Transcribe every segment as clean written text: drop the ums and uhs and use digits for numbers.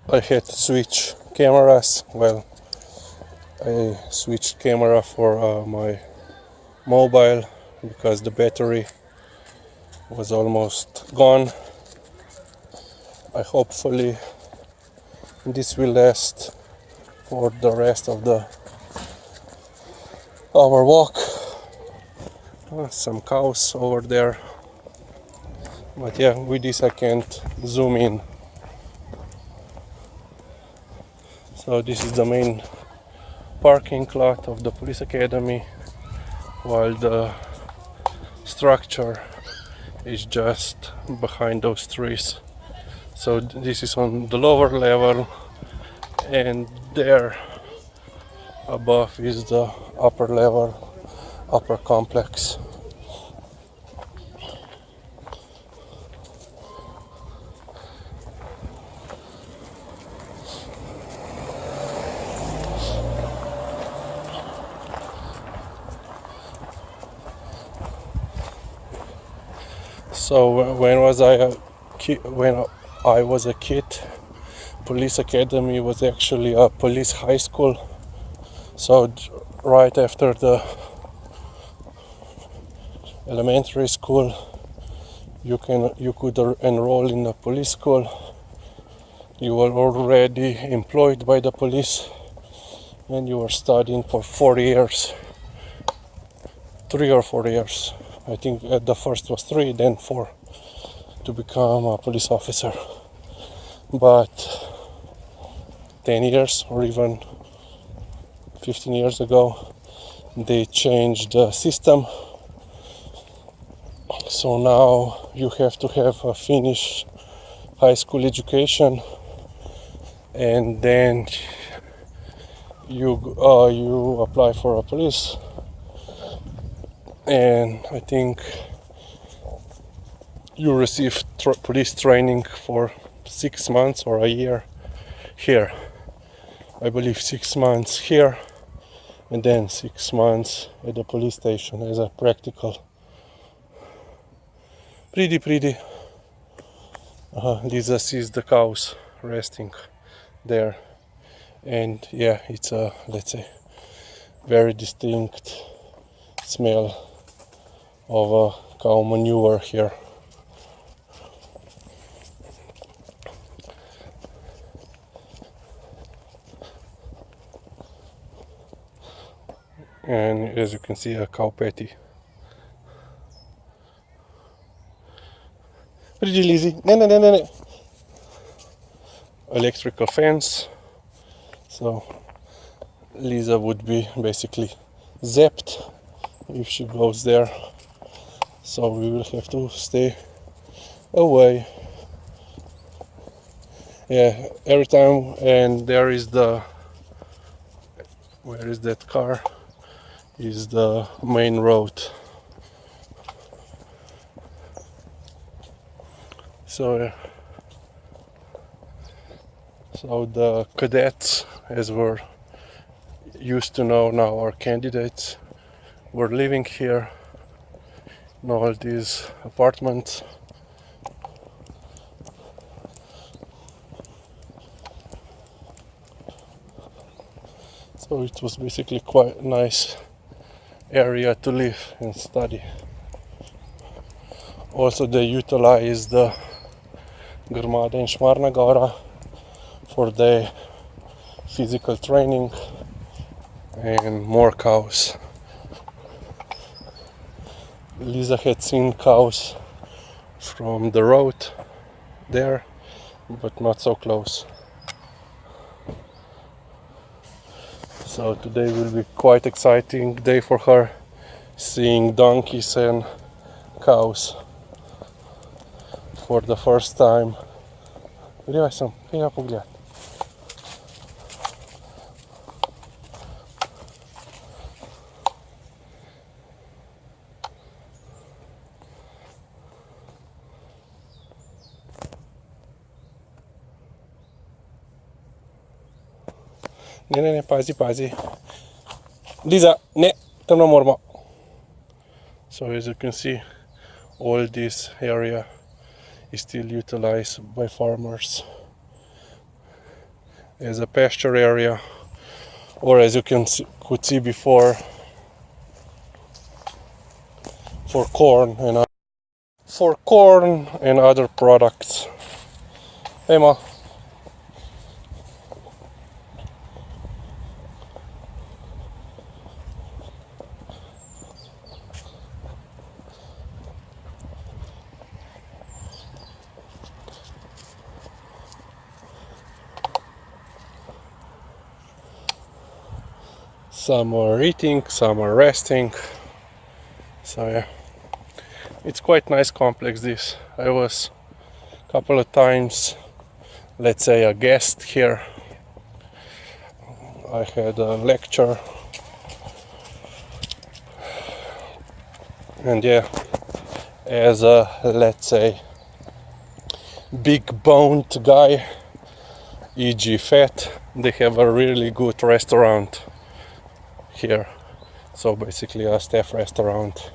I had to switch cameras. Well, I switched camera for my mobile because the battery was almost gone. Hopefully this will last for the rest of our walk. Some cows over there, but yeah, with this I can't zoom in. So this is the main parking lot of the police academy, while the structure is just behind those trees. So this is on the lower level, and there above is the upper level, upper complex. So when I was a kid, police academy was actually a police high school. So right after the elementary school, you could enroll in a police school. You were already employed by the police, and you were studying for 4 years, 3 or 4 years. I think the first was 3, then 4, to become a police officer. But 10 years or even 15 years ago, they changed the system. So now you have to have a finished high school education, and then you apply for a police. And I think you receive police training for 6 months or a year here. I believe 6 months here, and then 6 months at the police station as a practical. Pretty. Liza sees the cows resting there, and yeah, it's a, let's say, very distinct smell of a cow manure here. And as you can see, a cow patty. Pretty Lizzy. No. Electrical fence. So Liza would be basically zapped if she goes there. So we will have to stay away. Yeah, every time. And there is where is that car? Is the main road. So the cadets, as we're used to know now, are candidates, were living here in all these apartments. So it was basically quite a nice area to live and study. Also, they utilize the Grmada in Šmarna Gora for the physical training and more cows. Liza had seen cows from the road there, but not so close. So today will be quite exciting day for her, seeing donkeys and cows for the first time. Gdje sam? Ja pogledaj. Ne, pazi. Liza, ne, tam ne moramo. So as you can see, all this area is still utilized by farmers. as a pasture area, or as you could see before, for corn and other products. Hey Ma. Some are eating, some are resting. So yeah, it's quite nice complex this. I was a couple of times, let's say, a guest here. I had a lecture, and yeah, as a, let's say, big boned guy, e.g. fat, they have a really good restaurant here. So basically a staff restaurant.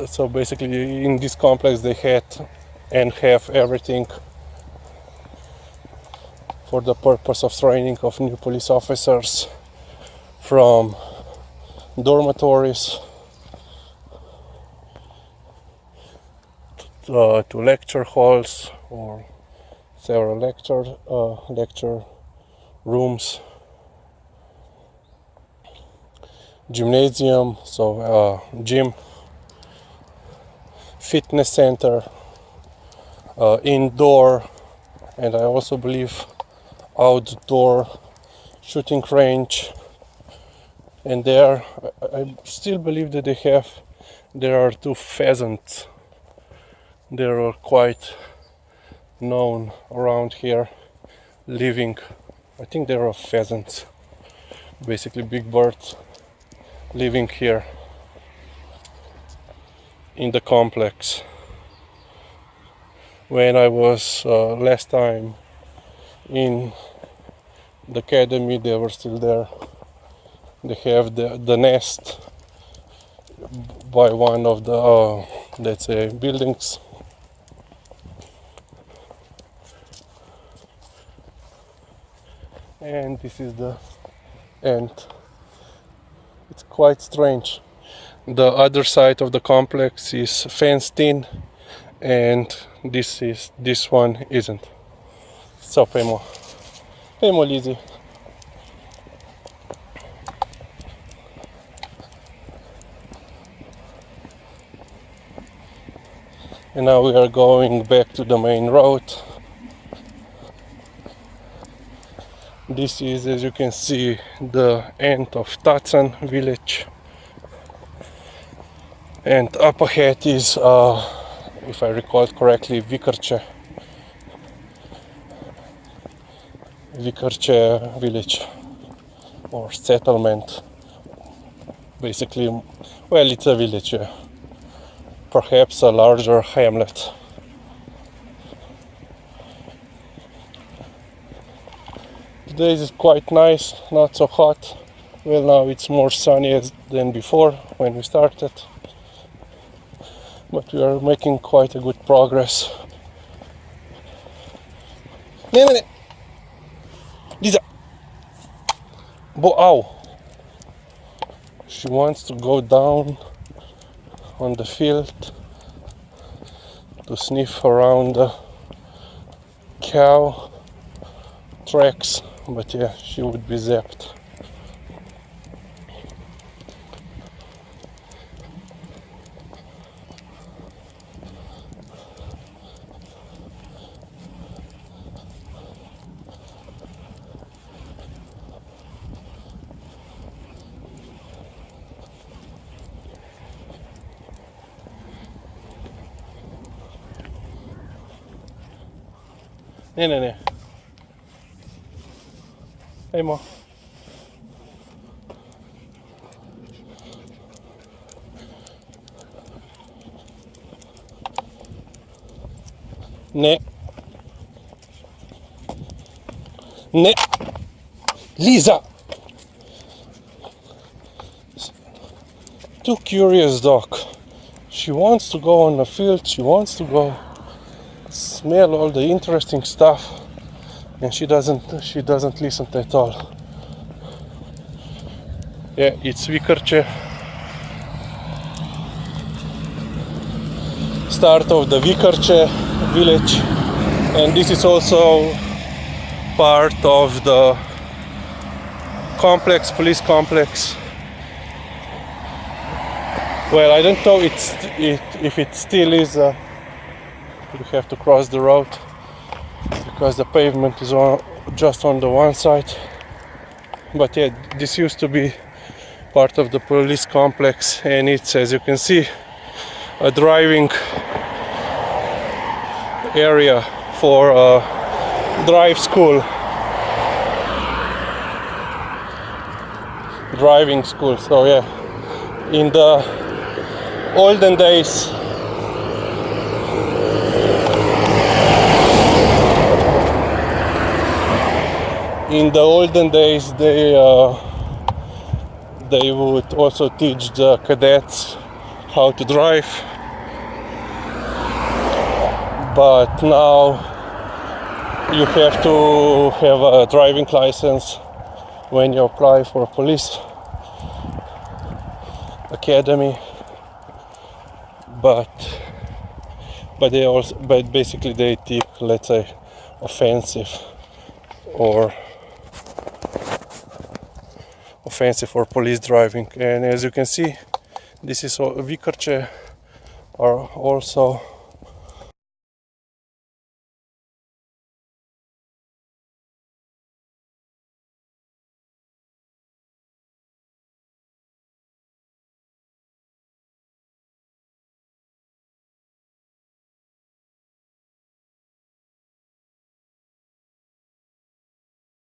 So basically in this complex they had and have everything for the purpose of training of new police officers, from dormitories to lecture halls or several lecture rooms, gymnasium, so gym, fitness center, indoor, and I also believe outdoor shooting range. And there, I still believe that there are 2 pheasants. They are quite known around here, living. I think there are pheasants, basically big birds, living here in the complex. When I was last time in the academy, they were still there. They have the nest by one of the, let's say, buildings. And this is the end. It's quite strange. The other side of the complex is fenced in, and this one isn't. So Pemo Lizzie. And now we are going back to the main road. This is, as you can see, the end of Tacen village. And up ahead is, if I recall correctly, Vikarce village or settlement. Basically, well, it's a village, yeah. Perhaps a larger hamlet. Today is quite nice, not so hot. Well, now it's more sunny than before when we started, but we are making quite a good progress. Liza! Ow! She wants to go down on the field to sniff around the cow tracks, but yeah, she would be zapped. Ne. Hey Ma. Ne. Liza! too curious dog. She wants to go on the field, she wants to go smell all the interesting stuff, and she doesn't listen at all. Yeah, it's Vikarče, start of the Vikarče village, and this is also part of the complex, police complex. Well, I don't know if it still is. You have to cross the road because the pavement is just on the one side. But yeah, this used to be part of the police complex, and it's, as you can see, a driving area for a drive school. Driving school. So yeah, in the olden days, they would also teach the cadets how to drive, but now you have to have a driving license when you apply for a police academy. But basically they take, let's say, offensive or police driving. And as you can see, this is Vikarče are also